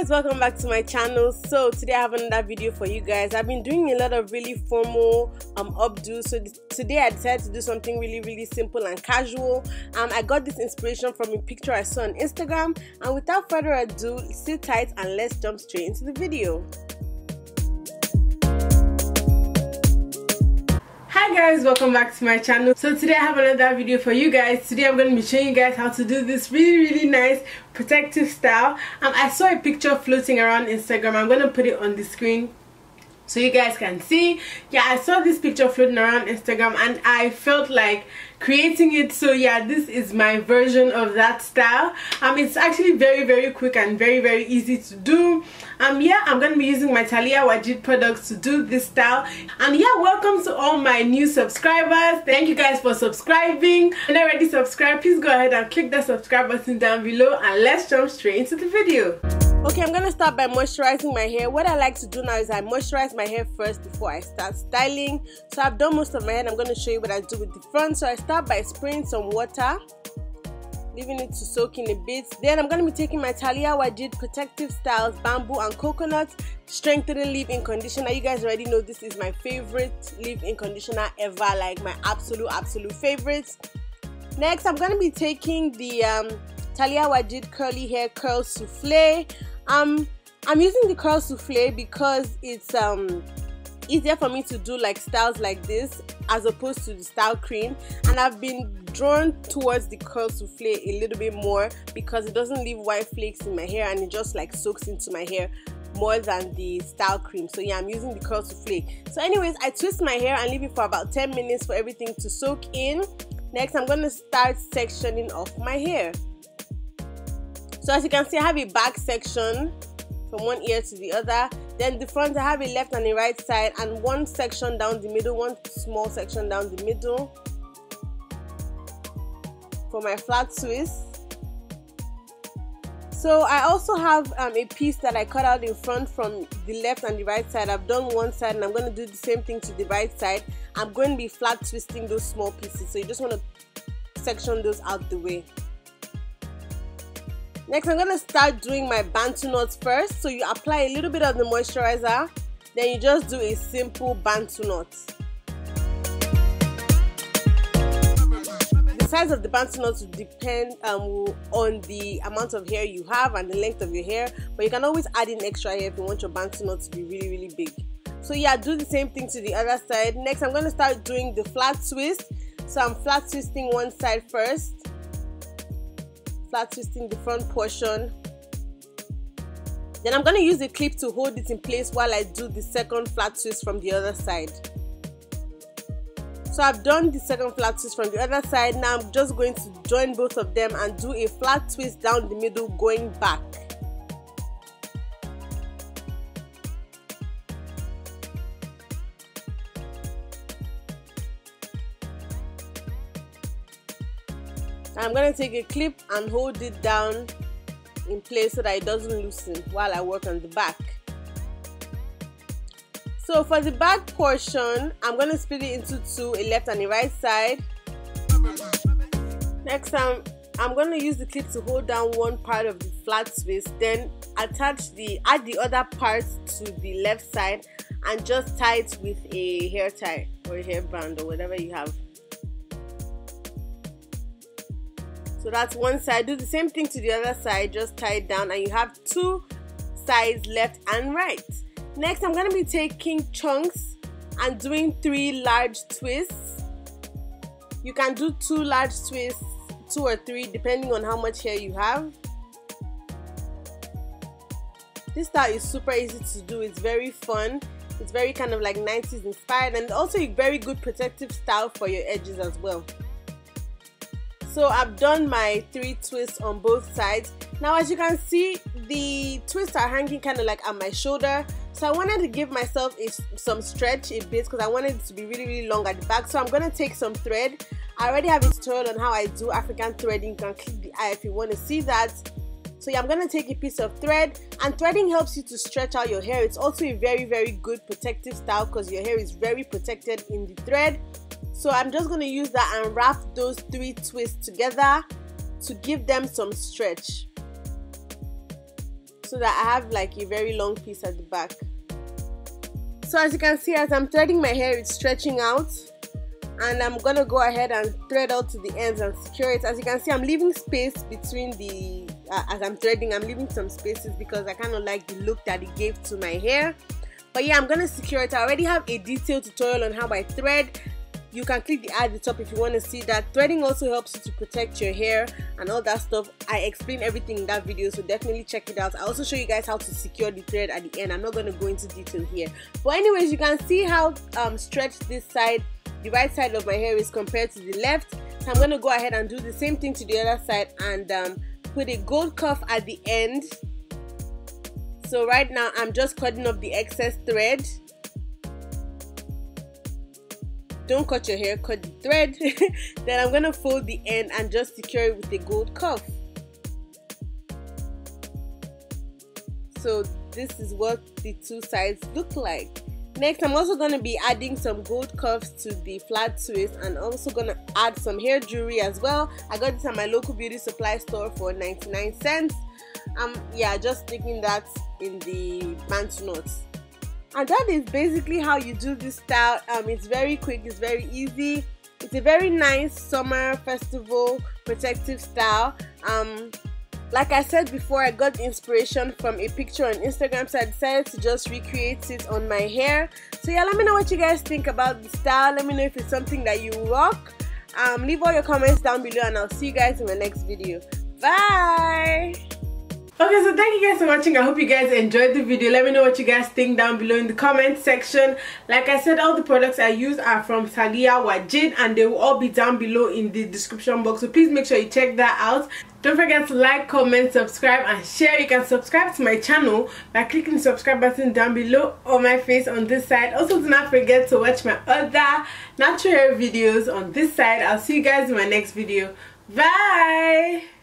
guys, welcome back to my channel. So today I have another video for you guys. I've been doing a lot of really formal updos, so today I decided to do something really simple and casual. I got this inspiration from a picture I saw on Instagram, and without further ado, sit tight and let's jump straight into the video. Hi guys, welcome back to my channel. So today I have another video for you guys. Today I'm going to be showing you guys how to do this really nice protective style. I saw a picture floating around Instagram. I'm going to put it on the screen so you guys can see. Yeah, I saw this picture floating around Instagram and I felt like creating it. So yeah, this is my version of that style. It's actually very quick and very easy to do. Yeah, I'm gonna be using my Talia Wajid products to do this style. And yeah, welcome to all my new subscribers. Thank you guys for subscribing. If you're not already subscribed, please go ahead and click that subscribe button down below and let's jump straight into the video. Okay, I'm gonna start by moisturizing my hair. What I like to do now is I moisturize my hair first before I start styling. So I've done most of my hair and I'm gonna show you what I do with the front. So I start by spraying some water, leaving it to soak in a bit. Then I'm gonna be taking my Talia Wajid Protective Styles Bamboo and Coconut Strengthening Leave-In Conditioner. You guys already know this is my favorite leave-in conditioner ever, like my absolute favorite. Next, I'm gonna be taking the Talia Wajid Curly Hair Curl Souffle. I'm using the curl souffle because it's easier for me to do like styles like this as opposed to the style cream, and I've been drawn towards the curl souffle a little bit more because it doesn't leave white flakes in my hair and it just like soaks into my hair more than the style cream. So yeah, I'm using the curl souffle. So anyways, I twist my hair and leave it for about 10 minutes for everything to soak in. Next, I'm going to start sectioning off my hair. So as you can see, I have a back section from one ear to the other. Then the front, I have a left and a right side, and one section down the middle, one small section down the middle for my flat twist. So I also have a piece that I cut out in front from the left and the right side. I've done one side and I'm going to do the same thing to the right side. I'm going to be flat twisting those small pieces, so you just want to section those out the way. Next, I'm going to start doing my bantu knots first. So you apply a little bit of the moisturizer, then you just do a simple bantu knot. The size of the bantu knot will depend on the amount of hair you have and the length of your hair, but you can always add in extra hair if you want your bantu knot to be really big. So yeah, do the same thing to the other side. Next, I'm going to start doing the flat twist. So I'm flat twisting one side first. Flat twisting the front portion. Then I'm going to use a clip to hold it in place while I do the second flat twist from the other side. So I've done the second flat twist from the other side. Now I'm just going to join both of them and do a flat twist down the middle going back. I'm going to take a clip and hold it down in place so that it doesn't loosen while I work on the back. So for the back portion, I'm going to split it into two, a left and a right side. Next, I'm going to use the clip to hold down one part of the flat twist, then add the other part to the left side and just tie it with a hair tie or a hairband or whatever you have. So that's one side. Do the same thing to the other side, just tie it down and you have two sides left and right. Next, I'm going to be taking chunks and doing 3 large twists. You can do 2 large twists, 2 or 3 depending on how much hair you have. This style is super easy to do. It's very fun. It's very kind of like 90s inspired, and also a very good protective style for your edges as well. So I've done my 3 twists on both sides. Now as you can see, the twists are hanging kind of like at my shoulder. So I wanted to give myself some stretch a bit because I wanted it to be really long at the back. So I'm going to take some thread. I already have a tutorial on how I do African threading. You can click the eye if you want to see that. So yeah, I'm going to take a piece of thread, and threading helps you to stretch out your hair. It's also a very good protective style because your hair is very protected in the thread. So I'm just going to use that and wrap those 3 twists together to give them some stretch. so that I have like a very long piece at the back. So as you can see, as I'm threading my hair, it's stretching out, and I'm gonna go ahead and thread out to the ends and secure it. As you can see, I'm leaving space between the as I'm threading, I'm leaving some spaces because I kind of like the look that it gave to my hair. But yeah, I'm gonna secure it. I already have a detailed tutorial on how I thread. You can click the ad at the top if you want to see that. Threading also helps you to protect your hair and all that stuff. I explain everything in that video, so definitely check it out. I also show you guys how to secure the thread at the end. I'm not going to go into detail here. But anyways, you can see how stretched this side, the right side of my hair is compared to the left. So I'm going to go ahead and do the same thing to the other side and put a gold cuff at the end. So right now I'm just cutting off the excess thread. Don't cut your hair, cut the thread. Then I'm going to fold the end and just secure it with a gold cuff. So this is what the two sides look like. Next, I'm also going to be adding some gold cuffs to the flat twist, and also going to add some hair jewelry as well. I got this at my local beauty supply store for 99 cents. Yeah, just sticking that in the pant knots. And that is basically how you do this style. It's very quick, it's very easy. It's a very nice summer festival protective style. Like I said before, I got the inspiration from a picture on Instagram, so I decided to just recreate it on my hair. So yeah, let me know what you guys think about the style. Let me know if it's something that you rock. Leave all your comments down below, and I'll see you guys in my next video. Bye! Okay, so thank you guys for watching. I hope you guys enjoyed the video. Let me know what you guys think down below in the comment section. Like I said, all the products I use are from Salia Wajid, and they will all be down below in the description box, so please make sure you check that out. Don't forget to like, comment, subscribe, and share. You can subscribe to my channel by clicking the subscribe button down below or my face on this side. Also, do not forget to watch my other natural hair videos on this side. I'll see you guys in my next video. Bye!